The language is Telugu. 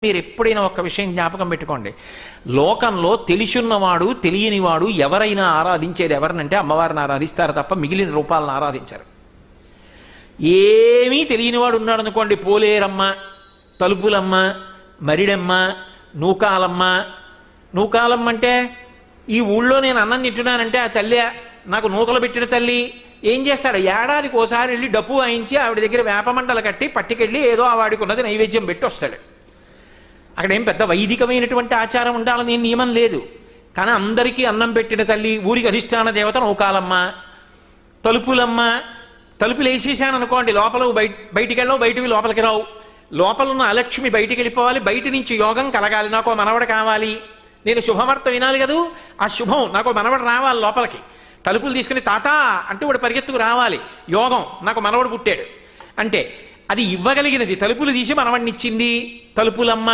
మీరు ఎప్పుడైనా ఒక్క విషయం జ్ఞాపకం పెట్టుకోండి. లోకంలో తెలిసున్నవాడు తెలియనివాడు ఎవరైనా ఆరాధించేది ఎవరినంటే అమ్మవారిని ఆరాధిస్తారు తప్ప మిగిలిన రూపాలను ఆరాధించారు. ఏమీ తెలియనివాడు ఉన్నాడు అనుకోండి, పోలేరమ్మ, తలుపులమ్మ, మరిడమ్మ, నూకాలమ్మ. నూకాలమ్మ అంటే ఈ ఊళ్ళో నేను అన్నం తింటున్నానంటే ఆ తల్లి నాకు నూకలు పెట్టిన తల్లి. ఏం చేస్తాడు? ఏడాదికి ఓసారి వెళ్ళి డప్పు వాయించి ఆవిడ దగ్గర వేపమండలు కట్టి పట్టుకెళ్ళి ఏదో ఆ వాడికి ఉన్నది నైవేద్యం పెట్టి వస్తాడు. అక్కడేం పెద్ద వైదికమైనటువంటి ఆచారం ఉండాలని నియమం లేదు. కానీ అందరికీ అన్నం పెట్టిన తల్లి, ఊరికి అధిష్టాన దేవత నూకాలమ్మ, తలుపులమ్మ. తలుపులు వేసేసాను అనుకోండి, లోపల బయటికి వెళ్ళవు, బయటికి లోపలికి రావు. లోపల ఉన్న అలక్ష్మి బయటికి వెళ్ళిపోవాలి, బయట నుంచి యోగం కలగాలి. నాకు మనవడు కావాలి, నేను శుభవార్త వినాలి కదూ, ఆ శుభం నాకు మనవడు రావాలి లోపలికి. తలుపులు తీసుకుని తాత అంటూ వాడు పరిగెత్తుకు రావాలి. యోగం, నాకు మనవడు పుట్టాడు అంటే అది ఇవ్వగలిగినది. తలుపులు తీసి మనవడినిచ్చింది తలుపులమ్మ.